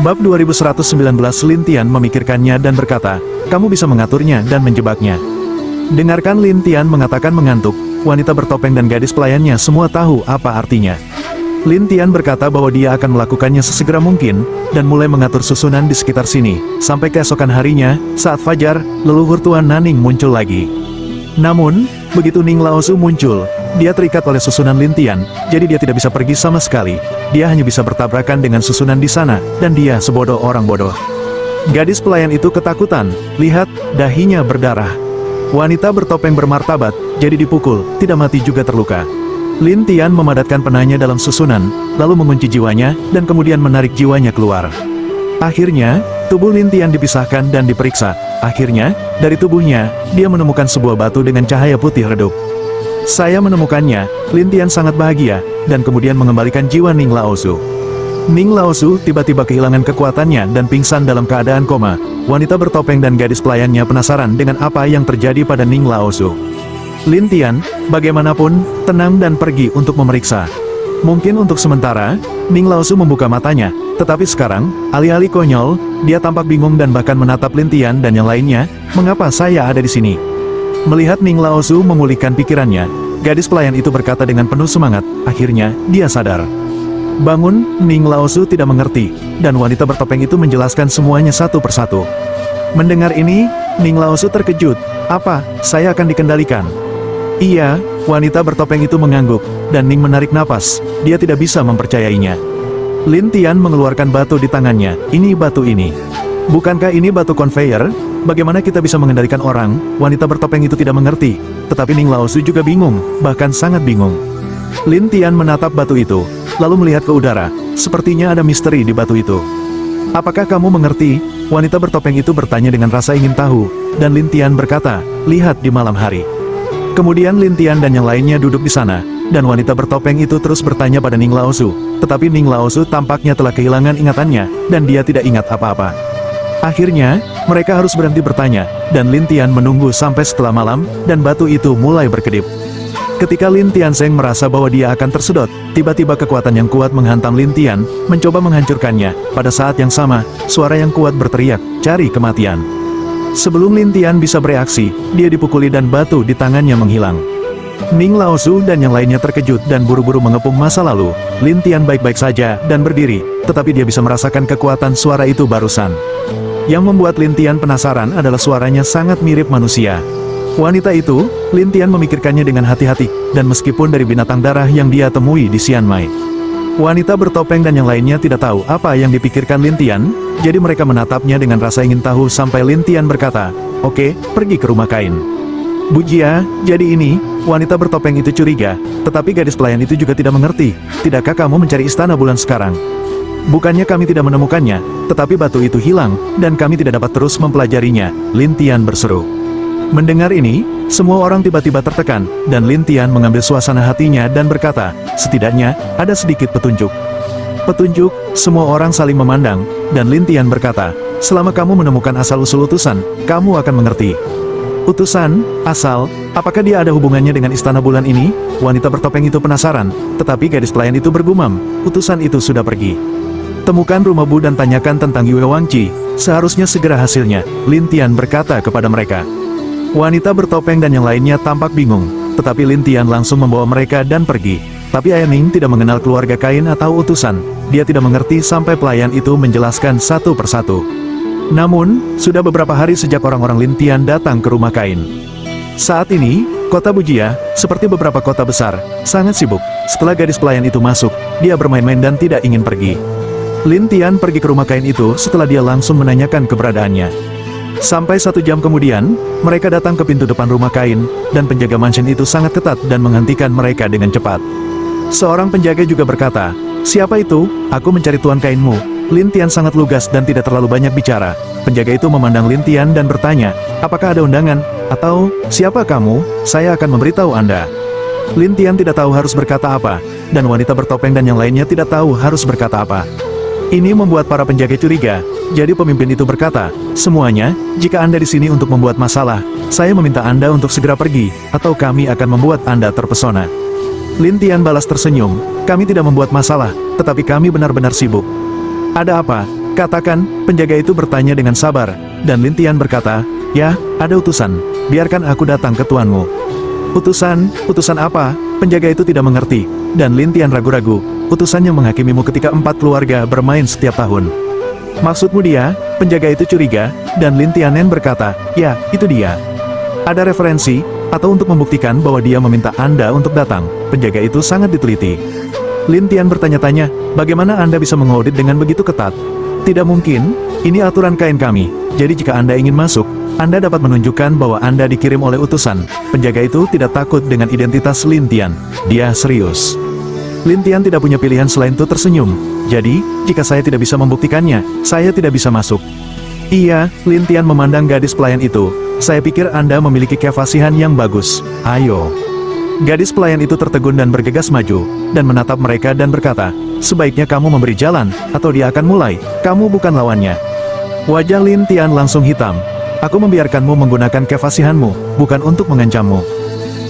Bab 2119 Lin Tian memikirkannya dan berkata, kamu bisa mengaturnya dan menjebaknya. Dengarkan, Lin Tian mengatakan mengantuk, wanita bertopeng dan gadis pelayannya semua tahu apa artinya. Lin Tian berkata bahwa dia akan melakukannya sesegera mungkin, dan mulai mengatur susunan di sekitar sini, sampai keesokan harinya, saat fajar, leluhur Tuan Naning muncul lagi. Namun, begitu Ning Laosu muncul, dia terikat oleh susunan Lin Tian, jadi dia tidak bisa pergi sama sekali. Dia hanya bisa bertabrakan dengan susunan di sana, dan dia sebodoh orang bodoh. Gadis pelayan itu ketakutan, lihat, dahinya berdarah. Wanita bertopeng bermartabat, jadi dipukul, tidak mati juga terluka. Lin Tian memadatkan penanya dalam susunan, lalu mengunci jiwanya, dan kemudian menarik jiwanya keluar. Akhirnya, tubuh Lin Tian dipisahkan dan diperiksa. Akhirnya, dari tubuhnya, dia menemukan sebuah batu dengan cahaya putih redup. Saya menemukannya, Lin Tian sangat bahagia, dan kemudian mengembalikan jiwa Ning Laosu. Ning Laosu tiba-tiba kehilangan kekuatannya dan pingsan dalam keadaan koma. Wanita bertopeng dan gadis pelayannya penasaran dengan apa yang terjadi pada Ning Laosu. Lin Tian, bagaimanapun, tenang dan pergi untuk memeriksa. Mungkin untuk sementara, Ning Laosu membuka matanya, tetapi sekarang, alih-alih konyol, dia tampak bingung dan bahkan menatap Lin Tian dan yang lainnya, mengapa saya ada di sini? Melihat Ning Laosu memulihkan pikirannya, gadis pelayan itu berkata dengan penuh semangat, akhirnya, dia sadar. Bangun, Ning Laosu tidak mengerti, dan wanita bertopeng itu menjelaskan semuanya satu persatu. Mendengar ini, Ning Laosu terkejut, apa, saya akan dikendalikan? Iya, wanita bertopeng itu mengangguk, dan Ning menarik napas, dia tidak bisa mempercayainya. Lin Tian mengeluarkan batu di tangannya, ini batu ini. Bukankah ini batu konveyor? Bagaimana kita bisa mengendalikan orang? Wanita bertopeng itu tidak mengerti, tetapi Ning Laosu juga bingung, bahkan sangat bingung. Lin Tian menatap batu itu, lalu melihat ke udara, sepertinya ada misteri di batu itu. Apakah kamu mengerti? Wanita bertopeng itu bertanya dengan rasa ingin tahu, dan Lin Tian berkata, lihat di malam hari. Kemudian Lin Tian dan yang lainnya duduk di sana, dan wanita bertopeng itu terus bertanya pada Ning Laosu, tetapi Ning Laosu tampaknya telah kehilangan ingatannya, dan dia tidak ingat apa-apa. Akhirnya, mereka harus berhenti bertanya, dan Lin Tian menunggu sampai setelah malam, dan batu itu mulai berkedip. Ketika Lin Tianzeng merasa bahwa dia akan tersedot, tiba-tiba kekuatan yang kuat menghantam Lin Tian, mencoba menghancurkannya. Pada saat yang sama, suara yang kuat berteriak, cari kematian. Sebelum Lin Tian bisa bereaksi, dia dipukuli dan batu di tangannya menghilang. Ning Laosu dan yang lainnya terkejut dan buru-buru mengepung masa lalu. Lin Tian baik-baik saja dan berdiri, tetapi dia bisa merasakan kekuatan suara itu barusan. Yang membuat Lin Tian penasaran adalah suaranya sangat mirip manusia. Wanita itu, Lin Tian memikirkannya dengan hati-hati, dan meskipun dari binatang darah yang dia temui di Xian Mai. Wanita bertopeng dan yang lainnya tidak tahu apa yang dipikirkan Lin Tian, jadi mereka menatapnya dengan rasa ingin tahu sampai Lin Tian berkata, oke, pergi ke rumah kain. Bujia, jadi ini, wanita bertopeng itu curiga, tetapi gadis pelayan itu juga tidak mengerti, tidakkah kamu mencari istana bulan sekarang? Bukannya kami tidak menemukannya, tetapi batu itu hilang, dan kami tidak dapat terus mempelajarinya, Lin Tian berseru. Mendengar ini, semua orang tiba-tiba tertekan, dan Lin Tian mengambil suasana hatinya dan berkata, setidaknya, ada sedikit petunjuk. Petunjuk, semua orang saling memandang, dan Lin Tian berkata, selama kamu menemukan asal-usul utusan, kamu akan mengerti. Utusan, asal, apakah dia ada hubungannya dengan istana bulan ini? Wanita bertopeng itu penasaran, tetapi gadis pelayan itu bergumam, utusan itu sudah pergi. Temukan rumah Bu dan tanyakan tentang Yue Wangqi, seharusnya segera hasilnya, Lin Tian berkata kepada mereka. Wanita bertopeng dan yang lainnya tampak bingung, tetapi Lin Tian langsung membawa mereka dan pergi. Tapi Ayah Ning tidak mengenal keluarga kain atau utusan, dia tidak mengerti sampai pelayan itu menjelaskan satu persatu. Namun, sudah beberapa hari sejak orang-orang Lin Tian datang ke rumah kain. Saat ini, kota Bujia, seperti beberapa kota besar, sangat sibuk. Setelah gadis pelayan itu masuk, dia bermain-main dan tidak ingin pergi. Lin Tian pergi ke rumah kain itu setelah dia langsung menanyakan keberadaannya. Sampai 1 jam kemudian, mereka datang ke pintu depan rumah kain, dan penjaga mansion itu sangat ketat dan menghentikan mereka dengan cepat. Seorang penjaga juga berkata, siapa itu? Aku mencari tuan kainmu. Lin Tian sangat lugas dan tidak terlalu banyak bicara. Penjaga itu memandang Lin Tian dan bertanya, apakah ada undangan? Atau, siapa kamu? Saya akan memberitahu Anda. Lin Tian tidak tahu harus berkata apa, dan wanita bertopeng dan yang lainnya tidak tahu harus berkata apa. Ini membuat para penjaga curiga, jadi pemimpin itu berkata, semuanya, jika Anda di sini untuk membuat masalah, saya meminta Anda untuk segera pergi, atau kami akan membuat Anda terpesona. Lin Tian balas tersenyum, kami tidak membuat masalah, tetapi kami benar-benar sibuk. Ada apa? Katakan, penjaga itu bertanya dengan sabar, dan Lin Tian berkata, ya, ada utusan, biarkan aku datang ke tuanmu. Utusan apa? Penjaga itu tidak mengerti, dan Lin Tian ragu-ragu, utusan yang menghakimimu ketika 4 keluarga bermain setiap tahun. Maksudmu dia? Penjaga itu curiga, dan Lin Tianen berkata, ya, itu dia. Ada referensi, atau untuk membuktikan bahwa dia meminta Anda untuk datang, penjaga itu sangat diteliti. Lin Tian bertanya-tanya, bagaimana Anda bisa mengaudit dengan begitu ketat? Tidak mungkin, ini aturan kain kami, jadi jika Anda ingin masuk, Anda dapat menunjukkan bahwa Anda dikirim oleh utusan. Penjaga itu tidak takut dengan identitas Lin Tian, dia serius. Lin Tian tidak punya pilihan selain itu tersenyum. Jadi, jika saya tidak bisa membuktikannya, saya tidak bisa masuk. Iya, Lin Tian memandang gadis pelayan itu. Saya pikir Anda memiliki kefasihan yang bagus. Ayo. Gadis pelayan itu tertegun dan bergegas maju, dan menatap mereka dan berkata, sebaiknya kamu memberi jalan, atau dia akan mulai. Kamu bukan lawannya. Wajah Lin Tian langsung hitam. Aku membiarkanmu menggunakan kefasihanmu, bukan untuk mengancammu.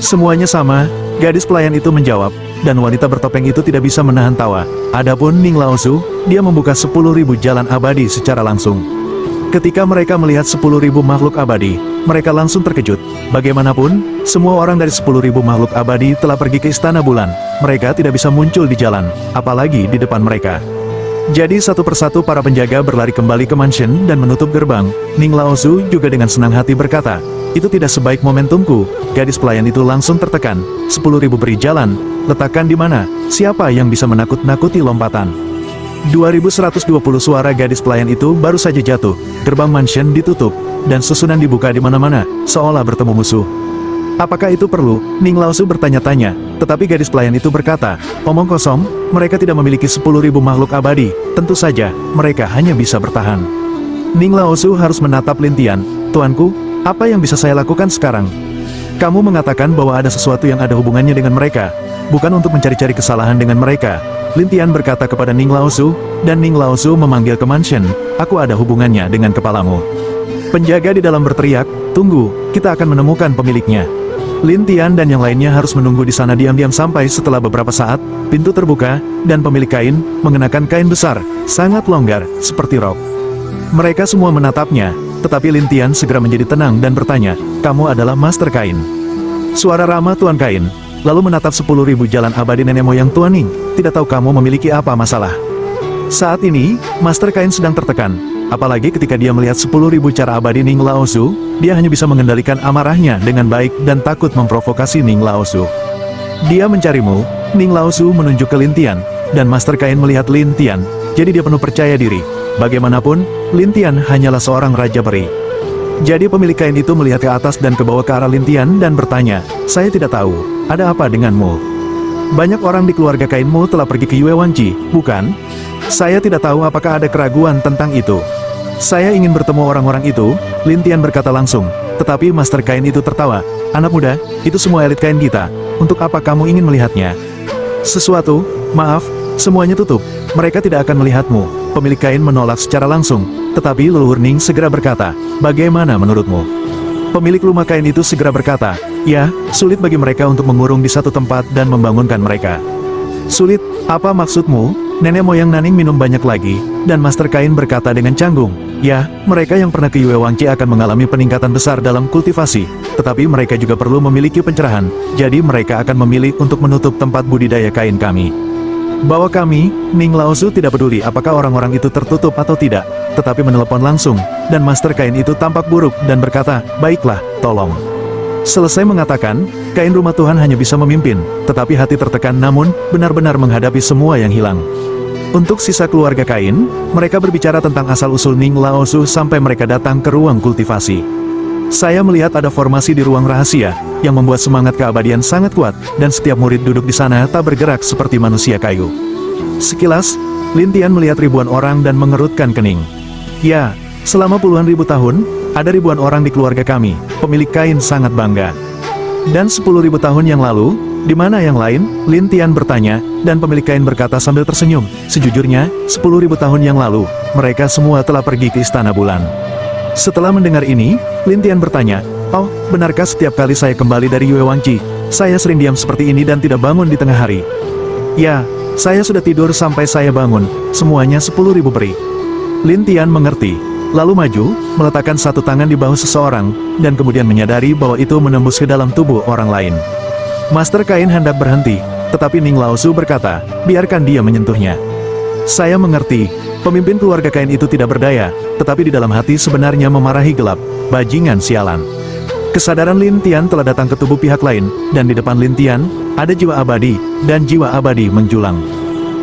Semuanya sama, gadis pelayan itu menjawab, dan wanita bertopeng itu tidak bisa menahan tawa. Adapun Ning Laosu, dia membuka 10.000 jalan abadi secara langsung. Ketika mereka melihat 10.000 makhluk abadi, mereka langsung terkejut. Bagaimanapun, semua orang dari 10.000 makhluk abadi telah pergi ke Istana Bulan. Mereka tidak bisa muncul di jalan, apalagi di depan mereka. Jadi satu persatu para penjaga berlari kembali ke mansion dan menutup gerbang. Ning Laosu juga dengan senang hati berkata, itu tidak sebaik momentumku. Gadis pelayan itu langsung tertekan. 10.000 beri jalan, letakkan di mana? Siapa yang bisa menakut-nakuti lompatan? 2120 suara gadis pelayan itu baru saja jatuh. Gerbang mansion ditutup, dan susunan dibuka di mana-mana, seolah bertemu musuh. Apakah itu perlu? Ning Laosu bertanya-tanya, tetapi gadis pelayan itu berkata, omong kosong, mereka tidak memiliki 10.000 makhluk abadi, tentu saja, mereka hanya bisa bertahan. Ning Laosu harus menatap Lin Tian, tuanku, apa yang bisa saya lakukan sekarang? Kamu mengatakan bahwa ada sesuatu yang ada hubungannya dengan mereka, bukan untuk mencari-cari kesalahan dengan mereka. Lin Tian berkata kepada Ning Laosu, dan Ning Laosu memanggil ke mansion, aku ada hubungannya dengan kepalamu. Penjaga di dalam berteriak, tunggu, kita akan menemukan pemiliknya. Lin Tian dan yang lainnya harus menunggu di sana diam-diam sampai setelah beberapa saat, pintu terbuka, dan pemilik kain, mengenakan kain besar, sangat longgar, seperti rok. Mereka semua menatapnya, tetapi Lin Tian segera menjadi tenang dan bertanya, kamu adalah master kain. Suara ramah Tuan Kain, lalu menatap 10.000 jalan abadi nenek moyang Tuan Ning, tidak tahu kamu memiliki apa masalah. Saat ini, Master Kain sedang tertekan, apalagi ketika dia melihat 10.000 cara abadi Ning Laosu, dia hanya bisa mengendalikan amarahnya dengan baik dan takut memprovokasi Ning Laosu. Dia mencarimu, Ning Laosu menunjuk ke Lin Tian, dan Master Kain melihat Lin Tian, jadi dia penuh percaya diri. Bagaimanapun, Lin Tian hanyalah seorang raja peri. Jadi pemilik kain itu melihat ke atas dan ke bawah ke arah Lin Tian dan bertanya, saya tidak tahu, ada apa denganmu? Banyak orang di keluarga kainmu telah pergi ke Yue Wanji, bukan? Saya tidak tahu apakah ada keraguan tentang itu. Saya ingin bertemu orang-orang itu, Lin Tian berkata langsung, tetapi Master Kain itu tertawa, anak muda, itu semua elit kain kita, untuk apa kamu ingin melihatnya? Sesuatu, maaf, semuanya tutup, mereka tidak akan melihatmu. Pemilik kain menolak secara langsung, tetapi leluhur Ning segera berkata, bagaimana menurutmu? Pemilik rumah kain itu segera berkata, ya, sulit bagi mereka untuk mengurung di satu tempat dan membangunkan mereka. Sulit, apa maksudmu? Nenek moyang Naning minum banyak lagi, dan Master Kain berkata dengan canggung, ya, mereka yang pernah ke Yue Wangji akan mengalami peningkatan besar dalam kultivasi, tetapi mereka juga perlu memiliki pencerahan, jadi mereka akan memilih untuk menutup tempat budidaya kain kami. Bahwa kami, Ning Laosu tidak peduli apakah orang-orang itu tertutup atau tidak, tetapi menelepon langsung, dan Master Kain itu tampak buruk dan berkata, baiklah, tolong. Selesai mengatakan, kain rumah Tuhan hanya bisa memimpin, tetapi hati tertekan namun, benar-benar menghadapi semua yang hilang. Untuk sisa keluarga kain, mereka berbicara tentang asal-usul Ning Laosu sampai mereka datang ke ruang kultivasi. Saya melihat ada formasi di ruang rahasia, yang membuat semangat keabadian sangat kuat, dan setiap murid duduk di sana tak bergerak seperti manusia kayu. Sekilas, Lin Tian melihat ribuan orang dan mengerutkan kening. Ya, selama puluhan ribu tahun, ada ribuan orang di keluarga kami, pemilik kain sangat bangga. Dan 10.000 tahun yang lalu, di mana yang lain? Lin Tian bertanya, dan pemilik kain berkata sambil tersenyum, sejujurnya, 10.000 tahun yang lalu, mereka semua telah pergi ke Istana Bulan. Setelah mendengar ini, Lin Tian bertanya, oh, benarkah setiap kali saya kembali dari Yue Wangji, saya sering diam seperti ini dan tidak bangun di tengah hari? Ya, saya sudah tidur sampai saya bangun, semuanya 10.000 peri. Lin Tian mengerti, lalu maju, meletakkan satu tangan di bahu seseorang, dan kemudian menyadari bahwa itu menembus ke dalam tubuh orang lain. Master Kain hendak berhenti, tetapi Ning Laozu berkata, biarkan dia menyentuhnya. Saya mengerti, pemimpin keluarga Kain itu tidak berdaya, tetapi di dalam hati sebenarnya memarahi gelap, bajingan sialan. Kesadaran Lin Tian telah datang ke tubuh pihak lain, dan di depan Lin Tian, ada jiwa abadi, dan jiwa abadi menjulang.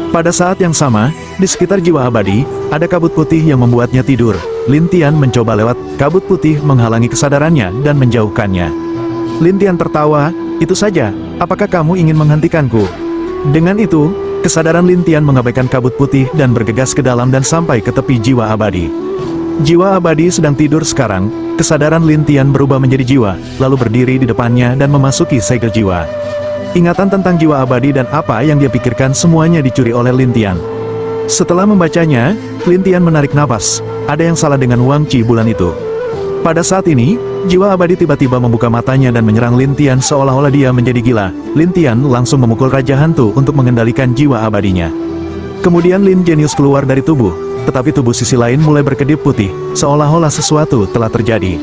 Pada saat yang sama, di sekitar jiwa abadi, ada kabut putih yang membuatnya tidur. Lin Tian mencoba lewat kabut putih menghalangi kesadarannya dan menjauhkannya. Lin Tian tertawa, itu saja, apakah kamu ingin menghentikanku? Dengan itu, kesadaran Lin Tian mengabaikan kabut putih dan bergegas ke dalam dan sampai ke tepi jiwa abadi. Jiwa abadi sedang tidur sekarang, kesadaran Lin Tian berubah menjadi jiwa, lalu berdiri di depannya dan memasuki segel jiwa. Ingatan tentang jiwa abadi dan apa yang dia pikirkan semuanya dicuri oleh Lin Tian. Setelah membacanya, Lin Tian menarik napas, ada yang salah dengan Wang Qi bulan itu. Pada saat ini, jiwa abadi tiba-tiba membuka matanya dan menyerang Lin Tian seolah-olah dia menjadi gila. Lin Tian langsung memukul Raja Hantu untuk mengendalikan jiwa abadinya. Kemudian Lin Genius keluar dari tubuh, tetapi tubuh sisi lain mulai berkedip putih, seolah-olah sesuatu telah terjadi.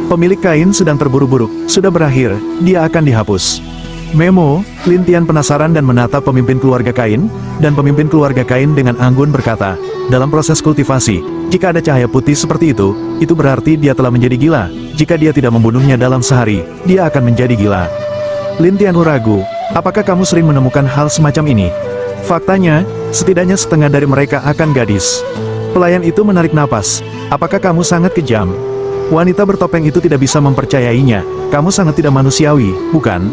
Pemilik Kain sedang terburu-buru, sudah berakhir, dia akan dihapus. Memo, Lin Tian penasaran dan menatap pemimpin keluarga Kain, dan pemimpin keluarga Kain dengan anggun berkata, dalam proses kultivasi, jika ada cahaya putih seperti itu berarti dia telah menjadi gila. Jika dia tidak membunuhnya dalam sehari, dia akan menjadi gila. Lin Tian ragu, apakah kamu sering menemukan hal semacam ini? Faktanya, setidaknya setengah dari mereka akan gadis. Pelayan itu menarik napas, apakah kamu sangat kejam? Wanita bertopeng itu tidak bisa mempercayainya, kamu sangat tidak manusiawi, bukan?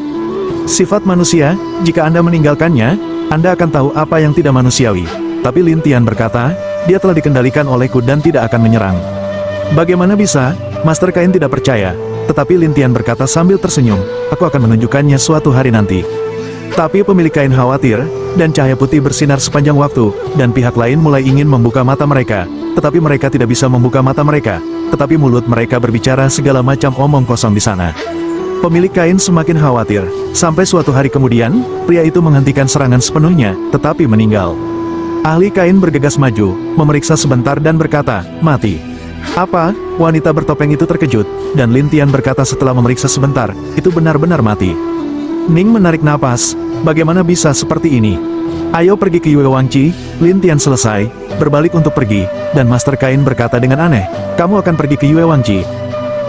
Sifat manusia, jika Anda meninggalkannya, Anda akan tahu apa yang tidak manusiawi. Tapi Lin Tian berkata, dia telah dikendalikan olehku dan tidak akan menyerang. Bagaimana bisa? Master Kain tidak percaya. Tetapi Lin Tian berkata sambil tersenyum, aku akan menunjukkannya suatu hari nanti. Tapi pemilik Kain khawatir, dan cahaya putih bersinar sepanjang waktu, dan pihak lain mulai ingin membuka mata mereka. Tetapi mereka tidak bisa membuka mata mereka. Tetapi mulut mereka berbicara segala macam omong kosong di sana. Pemilik Kain semakin khawatir, sampai suatu hari kemudian, pria itu menghentikan serangan sepenuhnya, tetapi meninggal. Ahli Kain bergegas maju, memeriksa sebentar dan berkata, mati. Apa? Wanita bertopeng itu terkejut, dan Lin Tian berkata setelah memeriksa sebentar, itu benar-benar mati. Ning menarik napas, bagaimana bisa seperti ini? Ayo pergi ke Yue Wangqi. Lin Tian selesai, berbalik untuk pergi, dan Master Kain berkata dengan aneh, kamu akan pergi ke Yue Wangqi?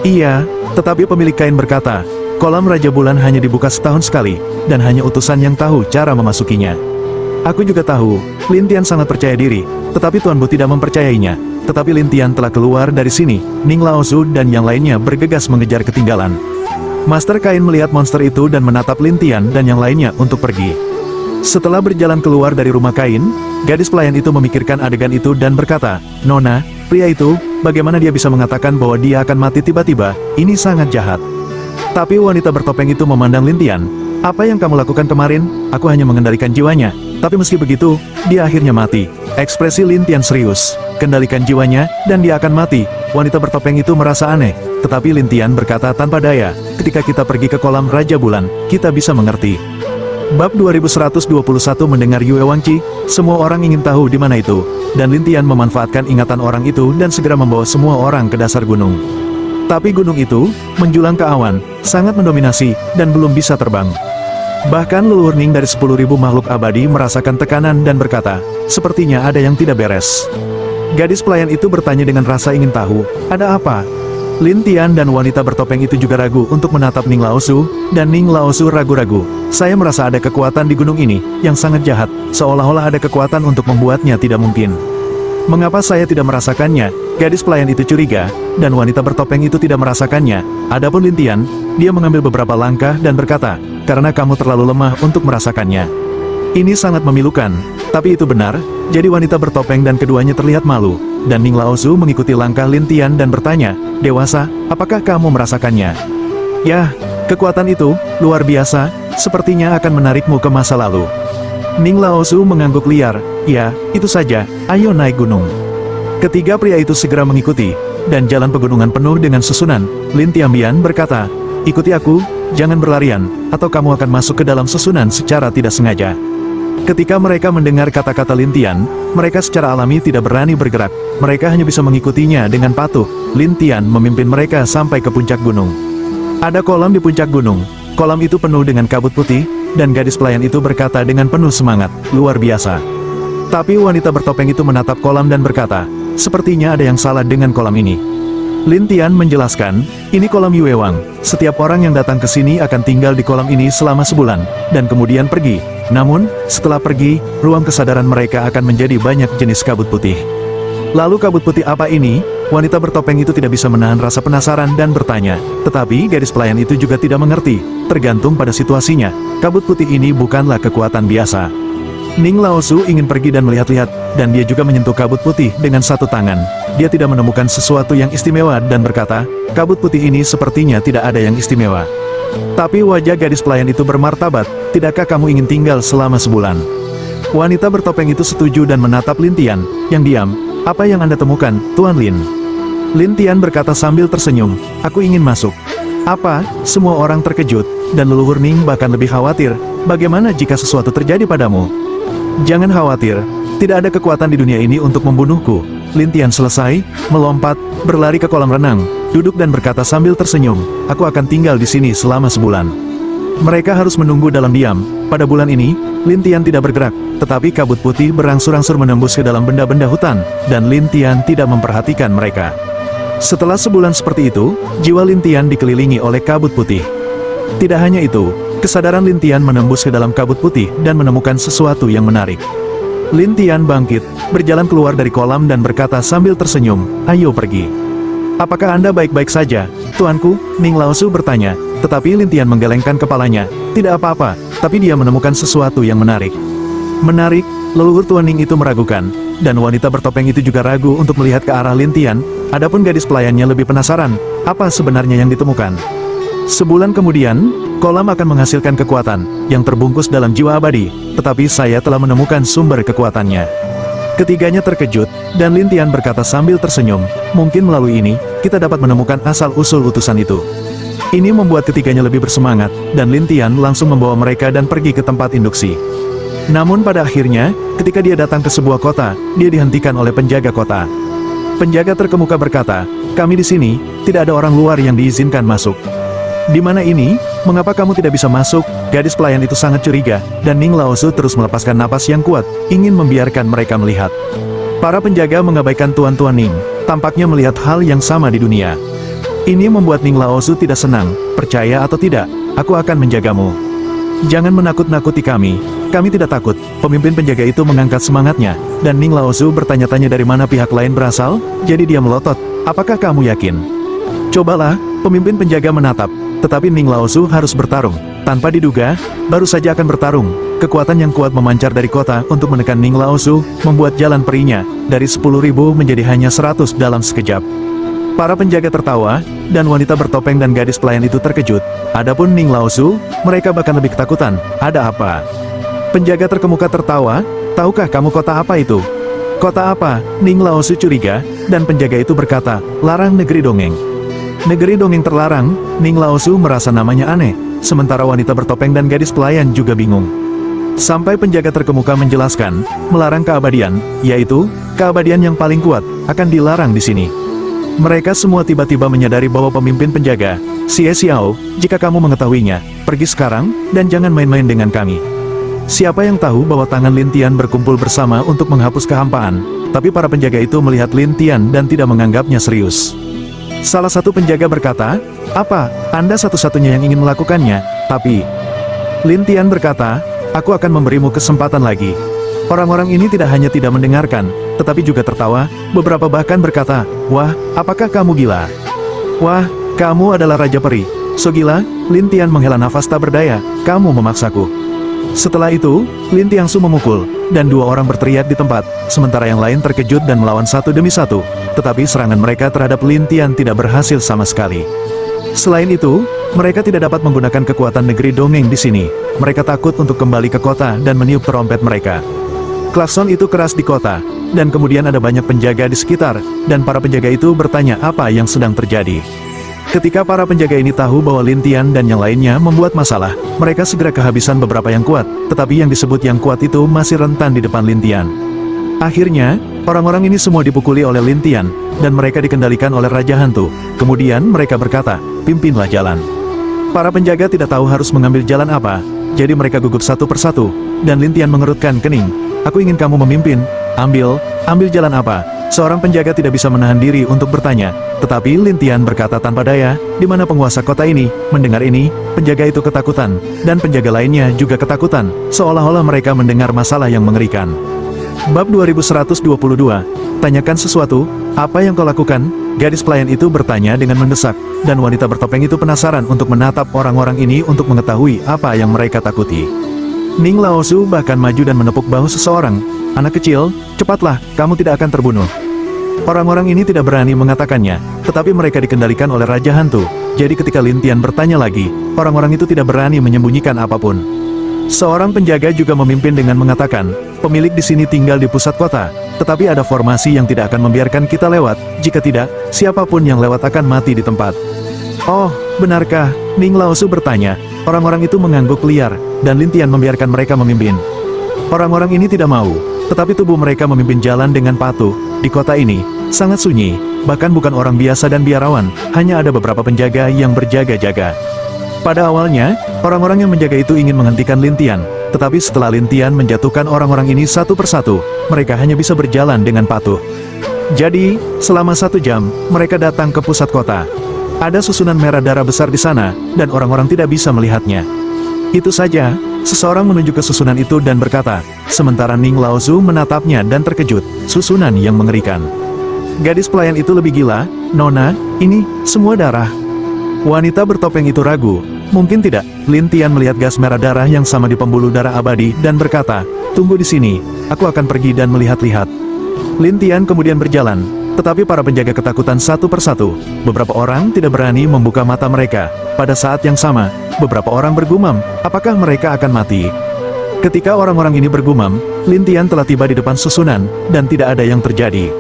Iya, tetapi pemilik Kain berkata, kolam Raja Bulan hanya dibuka setahun sekali, dan hanya utusan yang tahu cara memasukinya. Aku juga tahu, Lin Tian sangat percaya diri, tetapi Tuan Bu tidak mempercayainya. Tetapi Lin Tian telah keluar dari sini, Ning Laozu dan yang lainnya bergegas mengejar ketinggalan. Master Kain melihat monster itu dan menatap Lin Tian dan yang lainnya untuk pergi. Setelah berjalan keluar dari rumah Kain, gadis pelayan itu memikirkan adegan itu dan berkata, Nona, pria itu, bagaimana dia bisa mengatakan bahwa dia akan mati tiba-tiba, ini sangat jahat. Tapi wanita bertopeng itu memandang Lin Tian. Apa yang kamu lakukan kemarin? Aku hanya mengendalikan jiwanya. Tapi meski begitu, dia akhirnya mati. Ekspresi Lin Tian serius. Kendalikan jiwanya, dan dia akan mati. Wanita bertopeng itu merasa aneh. Tetapi Lin Tian berkata tanpa daya, ketika kita pergi ke kolam Raja Bulan, kita bisa mengerti. Bab 2121 mendengar Yue Wangqi, semua orang ingin tahu di mana itu. Dan Lin Tian memanfaatkan ingatan orang itu dan segera membawa semua orang ke dasar gunung. Tapi gunung itu, menjulang ke awan, sangat mendominasi, dan belum bisa terbang. Bahkan leluhur Ning dari 10.000 makhluk abadi merasakan tekanan dan berkata, sepertinya ada yang tidak beres. Gadis pelayan itu bertanya dengan rasa ingin tahu, ada apa? Lin Tian dan wanita bertopeng itu juga ragu untuk menatap Ning Laozu, dan Ning Laozu ragu-ragu. Saya merasa ada kekuatan di gunung ini, yang sangat jahat, seolah-olah ada kekuatan untuk membuatnya tidak mungkin. Mengapa saya tidak merasakannya? Gadis pelayan itu curiga, dan wanita bertopeng itu tidak merasakannya. Adapun Lin Tian, dia mengambil beberapa langkah dan berkata, karena kamu terlalu lemah untuk merasakannya. Ini sangat memilukan, tapi itu benar, jadi wanita bertopeng dan keduanya terlihat malu, dan Ning Laozu mengikuti langkah Lin Tian dan bertanya, dewasa, apakah kamu merasakannya? Yah, kekuatan itu, luar biasa, sepertinya akan menarikmu ke masa lalu. Ning Laozu mengangguk liar, ya, itu saja, ayo naik gunung. Ketiga pria itu segera mengikuti, dan jalan pegunungan penuh dengan susunan. Lin Tianbian berkata, ikuti aku, jangan berlarian, atau kamu akan masuk ke dalam susunan secara tidak sengaja. Ketika mereka mendengar kata-kata Lin Tian, mereka secara alami tidak berani bergerak, mereka hanya bisa mengikutinya dengan patuh. Lin Tian memimpin mereka sampai ke puncak gunung. Ada kolam di puncak gunung, kolam itu penuh dengan kabut putih, dan gadis pelayan itu berkata dengan penuh semangat, luar biasa. Tapi wanita bertopeng itu menatap kolam dan berkata, sepertinya ada yang salah dengan kolam ini. Lin Tian menjelaskan, ini kolam Yue Wang, setiap orang yang datang ke sini akan tinggal di kolam ini selama sebulan, dan kemudian pergi. Namun, setelah pergi, ruang kesadaran mereka akan menjadi banyak jenis kabut putih. Lalu kabut putih apa ini? Wanita bertopeng itu tidak bisa menahan rasa penasaran dan bertanya, tetapi gadis pelayan itu juga tidak mengerti, tergantung pada situasinya, kabut putih ini bukanlah kekuatan biasa. Ning Laosu ingin pergi dan melihat-lihat, dan dia juga menyentuh kabut putih dengan satu tangan. Dia tidak menemukan sesuatu yang istimewa dan berkata, kabut putih ini sepertinya tidak ada yang istimewa. Tapi wajah gadis pelayan itu bermartabat, tidakkah kamu ingin tinggal selama sebulan? Wanita bertopeng itu setuju dan menatap Lin Tian, yang diam. Apa yang Anda temukan, Tuan Lin? Lin Tian berkata sambil tersenyum, aku ingin masuk. Apa? Semua orang terkejut, dan leluhur Ning bahkan lebih khawatir, bagaimana jika sesuatu terjadi padamu? Jangan khawatir, tidak ada kekuatan di dunia ini untuk membunuhku. Lin Tian selesai, melompat, berlari ke kolam renang, duduk dan berkata sambil tersenyum, aku akan tinggal di sini selama sebulan. Mereka harus menunggu dalam diam. Pada bulan ini, Lin Tian tidak bergerak, tetapi kabut putih berangsur-angsur menembus ke dalam benda-benda hutan, dan Lin Tian tidak memperhatikan mereka. Setelah sebulan seperti itu, jiwa Lin Tian dikelilingi oleh kabut putih. Tidak hanya itu, kesadaran Lin Tian menembus ke dalam kabut putih dan menemukan sesuatu yang menarik. Lin Tian bangkit, berjalan keluar dari kolam dan berkata sambil tersenyum, ayo pergi. Apakah Anda baik-baik saja, tuanku? Ning Laosu bertanya, tetapi Lin Tian menggelengkan kepalanya, tidak apa-apa, tapi dia menemukan sesuatu yang menarik. Menarik, leluhur Tuan Ning itu meragukan, dan wanita bertopeng itu juga ragu untuk melihat ke arah Lin Tian, adapun gadis pelayannya lebih penasaran, apa sebenarnya yang ditemukan. Sebulan kemudian, kolam akan menghasilkan kekuatan, yang terbungkus dalam jiwa abadi, tetapi saya telah menemukan sumber kekuatannya. Ketiganya terkejut, dan Lin Tian berkata sambil tersenyum, mungkin melalui ini, kita dapat menemukan asal-usul utusan itu. Ini membuat ketiganya lebih bersemangat, dan Lin Tian langsung membawa mereka dan pergi ke tempat induksi. Namun pada akhirnya, ketika dia datang ke sebuah kota, dia dihentikan oleh penjaga kota. Penjaga terkemuka berkata, kami di sini, tidak ada orang luar yang diizinkan masuk. Di mana ini? Mengapa kamu tidak bisa masuk? Gadis pelayan itu sangat curiga, dan Ning Laosu terus melepaskan napas yang kuat, ingin membiarkan mereka melihat. Para penjaga mengabaikan Tuan-Tuan Ning, tampaknya melihat hal yang sama di dunia. Ini membuat Ning Laosu tidak senang, percaya atau tidak, aku akan menjagamu. Jangan menakut-nakuti kami tidak takut. Pemimpin penjaga itu mengangkat semangatnya, dan Ning Laosu bertanya-tanya dari mana pihak lain berasal, jadi dia melotot, apakah kamu yakin? Cobalah, pemimpin penjaga menatap. Tetapi Ning Laosu harus bertarung. Tanpa diduga, baru saja akan bertarung. Kekuatan yang kuat memancar dari kota untuk menekan Ning Laosu, membuat jalan perinya, dari 10.000 menjadi hanya 100 dalam sekejap. Para penjaga tertawa, dan wanita bertopeng dan gadis pelayan itu terkejut. Adapun Ning Laosu, mereka bahkan lebih ketakutan. Ada apa? Penjaga terkemuka tertawa, tahukah kamu kota apa itu? Kota apa? Ning Laosu curiga, dan penjaga itu berkata, larang negeri dongeng. Negeri dongeng terlarang, Ning Laosu merasa namanya aneh, sementara wanita bertopeng dan gadis pelayan juga bingung. Sampai penjaga terkemuka menjelaskan, melarang keabadian, yaitu, keabadian yang paling kuat, akan dilarang di sini. Mereka semua tiba-tiba menyadari bahwa pemimpin penjaga, Xie Xiao, jika kamu mengetahuinya, pergi sekarang, dan jangan main-main dengan kami. Siapa yang tahu bahwa tangan Lin Tian berkumpul bersama untuk menghapus kehampaan, tapi para penjaga itu melihat Lin Tian dan tidak menganggapnya serius. Salah satu penjaga berkata, apa, Anda satu-satunya yang ingin melakukannya, tapi... Lin Tian berkata, aku akan memberimu kesempatan lagi. Orang-orang ini tidak hanya tidak mendengarkan, tetapi juga tertawa, beberapa bahkan berkata, wah, apakah kamu gila? Wah, kamu adalah Raja Peri. So gila, Lin Tian menghela nafas tak berdaya, kamu memaksaku. Setelah itu, Lin Tiansu memukul, dan dua orang berteriak di tempat, sementara yang lain terkejut dan melawan satu demi satu, tetapi serangan mereka terhadap Lin Tian tidak berhasil sama sekali. Selain itu, mereka tidak dapat menggunakan kekuatan negeri dongeng di sini. Mereka takut untuk kembali ke kota dan meniup trompet mereka. Klakson itu keras di kota, dan kemudian ada banyak penjaga di sekitar, dan para penjaga itu bertanya apa yang sedang terjadi. Ketika para penjaga ini tahu bahwa Lin Tian dan yang lainnya membuat masalah, mereka segera kehabisan beberapa yang kuat, tetapi yang disebut yang kuat itu masih rentan di depan Lin Tian. Akhirnya, orang-orang ini semua dipukuli oleh Lin Tian, dan mereka dikendalikan oleh Raja Hantu. Kemudian mereka berkata, pimpinlah jalan. Para penjaga tidak tahu harus mengambil jalan apa, jadi mereka gugup satu persatu, dan Lin Tian mengerutkan kening. Aku ingin kamu memimpin, ambil jalan apa? Seorang penjaga tidak bisa menahan diri untuk bertanya, tetapi Lin Tian berkata tanpa daya, di mana penguasa kota ini. Mendengar ini, penjaga itu ketakutan, dan penjaga lainnya juga ketakutan, seolah-olah mereka mendengar masalah yang mengerikan. Bab 2122, tanyakan sesuatu, apa yang kau lakukan? Gadis pelayan itu bertanya dengan mendesak, dan wanita bertopeng itu penasaran untuk menatap orang-orang ini untuk mengetahui apa yang mereka takuti. Ning Laozu bahkan maju dan menepuk bahu seseorang. Anak kecil, cepatlah, kamu tidak akan terbunuh. Orang-orang ini tidak berani mengatakannya, tetapi mereka dikendalikan oleh Raja Hantu. Jadi ketika Lin Tian bertanya lagi, orang-orang itu tidak berani menyembunyikan apapun. Seorang penjaga juga memimpin dengan mengatakan, pemilik di sini tinggal di pusat kota, tetapi ada formasi yang tidak akan membiarkan kita lewat, jika tidak, siapapun yang lewat akan mati di tempat. Oh, benarkah? Ning Laozu bertanya. Orang-orang itu mengangguk liar, dan Lin Tian membiarkan mereka memimpin. Orang-orang ini tidak mau, tetapi tubuh mereka memimpin jalan dengan patuh. Di kota ini, sangat sunyi, bahkan bukan orang biasa dan biarawan, hanya ada beberapa penjaga yang berjaga-jaga. Pada awalnya, orang-orang yang menjaga itu ingin menghentikan Lin Tian, tetapi setelah Lin Tian menjatuhkan orang-orang ini satu persatu, mereka hanya bisa berjalan dengan patuh. Jadi, selama 1 jam, mereka datang ke pusat kota. Ada susunan merah darah besar di sana, dan orang-orang tidak bisa melihatnya. Itu saja, seseorang menunjuk ke susunan itu dan berkata, sementara Ning Laozu menatapnya dan terkejut, susunan yang mengerikan. Gadis pelayan itu lebih gila, Nona, ini, semua darah. Wanita bertopeng itu ragu, mungkin tidak. Lin Tian melihat gas merah darah yang sama di pembuluh darah abadi dan berkata, tunggu di sini, aku akan pergi dan melihat-lihat. Lin Tian kemudian berjalan, tetapi para penjaga ketakutan satu persatu. Beberapa orang tidak berani membuka mata mereka. Pada saat yang sama, beberapa orang bergumam, apakah mereka akan mati? Ketika orang-orang ini bergumam, Lin Tian telah tiba di depan susunan, dan tidak ada yang terjadi.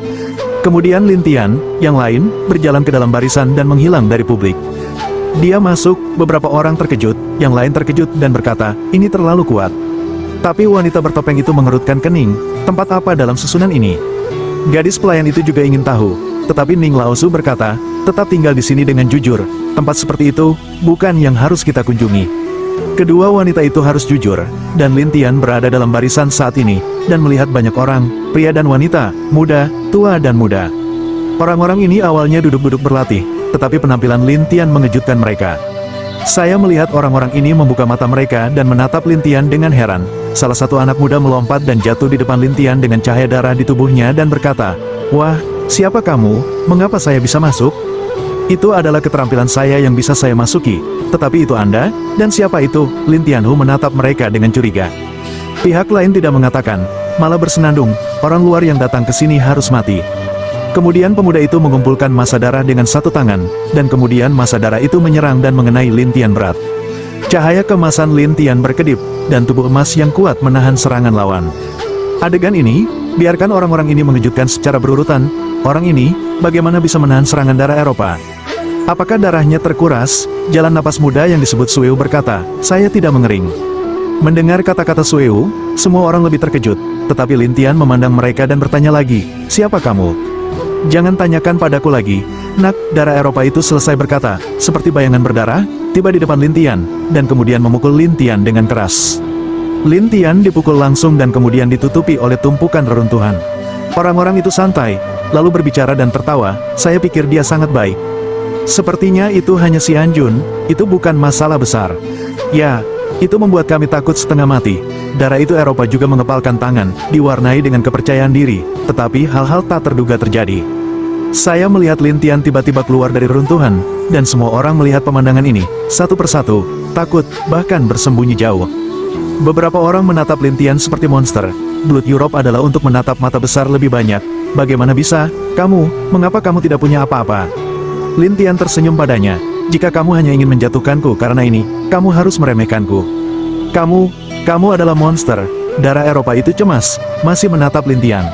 Kemudian Lin Tian, yang lain, berjalan ke dalam barisan dan menghilang dari publik. Dia masuk, beberapa orang terkejut, yang lain terkejut dan berkata, ini terlalu kuat. Tapi wanita bertopeng itu mengerutkan kening, tempat apa dalam susunan ini? Gadis pelayan itu juga ingin tahu, tetapi Ning Laozu berkata, tetap tinggal di sini dengan jujur, tempat seperti itu, bukan yang harus kita kunjungi. Kedua wanita itu harus jujur, dan Lin Tian berada dalam barisan saat ini, dan melihat banyak orang, pria dan wanita, muda, tua dan muda. Orang-orang ini awalnya duduk-duduk berlatih, tetapi penampilan Lin Tian mengejutkan mereka. Saya melihat orang-orang ini membuka mata mereka dan menatap Lin Tian dengan heran. Salah satu anak muda melompat dan jatuh di depan Lin Tian dengan cahaya darah di tubuhnya dan berkata, wah, siapa kamu? Mengapa saya bisa masuk? Itu adalah keterampilan saya yang bisa saya masuki. Tetapi itu Anda? Dan siapa itu? Lin Tianhu menatap mereka dengan curiga. Pihak lain tidak mengatakan, malah bersenandung, orang luar yang datang ke sini harus mati. Kemudian pemuda itu mengumpulkan massa darah dengan satu tangan, dan kemudian massa darah itu menyerang dan mengenai Lin Tian berat. Cahaya kemasan Lin Tian berkedip, dan tubuh emas yang kuat menahan serangan lawan. Adegan ini, biarkan orang-orang ini mengejutkan secara berurutan. Orang ini, bagaimana bisa menahan serangan darah Eropa? Apakah darahnya terkuras? Jalan napas muda yang disebut Sueu berkata, saya tidak mengering. Mendengar kata-kata Sueu, semua orang lebih terkejut, tetapi Lin Tian memandang mereka dan bertanya lagi, siapa kamu? Jangan tanyakan padaku lagi. Nak, darah Eropa itu selesai berkata, seperti bayangan berdarah, tiba di depan Lin Tian, dan kemudian memukul Lin Tian dengan keras. Lin Tian dipukul langsung dan kemudian ditutupi oleh tumpukan reruntuhan. Orang-orang itu santai, lalu berbicara dan tertawa, saya pikir dia sangat baik. Sepertinya itu hanya si Hanjun, itu bukan masalah besar. Ya, itu membuat kami takut setengah mati. Darah itu Eropa juga mengepalkan tangan, diwarnai dengan kepercayaan diri, tetapi hal-hal tak terduga terjadi. Saya melihat Lin Tian tiba-tiba keluar dari runtuhan, dan semua orang melihat pemandangan ini, satu persatu, takut, bahkan bersembunyi jauh. Beberapa orang menatap Lin Tian seperti monster. Blood Europe adalah untuk menatap mata besar lebih banyak. Bagaimana bisa? Kamu, mengapa kamu tidak punya apa-apa? Lin Tian tersenyum padanya. Jika kamu hanya ingin menjatuhkanku karena ini, kamu harus meremehkanku. Kamu adalah monster. Darah Eropa itu cemas, masih menatap Lin Tian.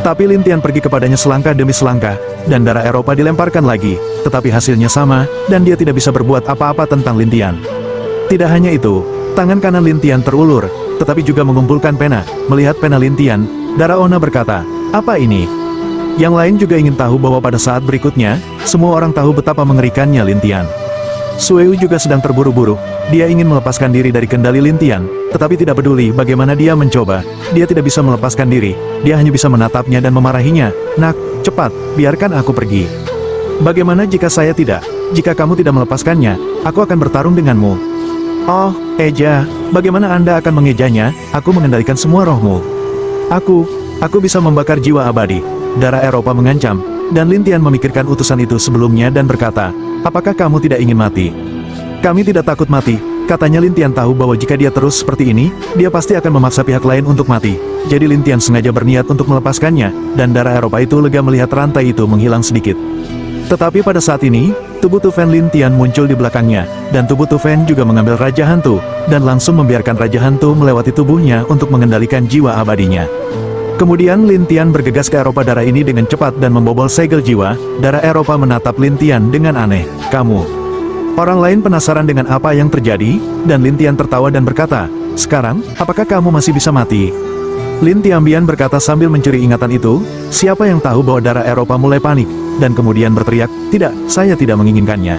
Tapi Lin Tian pergi kepadanya selangkah demi selangkah, dan darah Eropa dilemparkan lagi, tetapi hasilnya sama, dan dia tidak bisa berbuat apa-apa tentang Lin Tian. Tidak hanya itu, tangan kanan Lin Tian terulur, tetapi juga mengumpulkan pena. Melihat pena Lin Tian, Darah Ona berkata, "Apa ini?" Yang lain juga ingin tahu bahwa pada saat berikutnya, semua orang tahu betapa mengerikannya Lin Tian. Sueu juga sedang terburu-buru, dia ingin melepaskan diri dari kendali Lin Tian, tetapi tidak peduli bagaimana dia mencoba, dia tidak bisa melepaskan diri, dia hanya bisa menatapnya dan memarahinya. "Nak, cepat, biarkan aku pergi." "Bagaimana jika saya tidak? Jika kamu tidak melepaskannya, aku akan bertarung denganmu." "Oh, eja, bagaimana Anda akan mengejanya? Aku mengendalikan semua rohmu. Aku bisa membakar jiwa abadi." Darah Eropa mengancam, dan Lin Tian memikirkan utusan itu sebelumnya dan berkata, "Apakah kamu tidak ingin mati?" "Kami tidak takut mati," katanya. Lin Tian tahu bahwa jika dia terus seperti ini, dia pasti akan memaksa pihak lain untuk mati. Jadi Lin Tian sengaja berniat untuk melepaskannya, dan darah Eropa itu lega melihat rantai itu menghilang sedikit. Tetapi pada saat ini, tubuh Tu Fen Lin Tian muncul di belakangnya, dan tubuh Tu Fen juga mengambil Raja Hantu, dan langsung membiarkan Raja Hantu melewati tubuhnya untuk mengendalikan jiwa abadinya. Kemudian Lin Tian bergegas ke Eropa darah ini dengan cepat dan membobol segel jiwa. Darah Eropa menatap Lin Tian dengan aneh. "Kamu?" Orang lain penasaran dengan apa yang terjadi, dan Lin Tian tertawa dan berkata, "Sekarang, apakah kamu masih bisa mati?" Lin Tianbian berkata sambil mencuri ingatan itu, siapa yang tahu bahwa darah Eropa mulai panik, dan kemudian berteriak, "Tidak, saya tidak menginginkannya."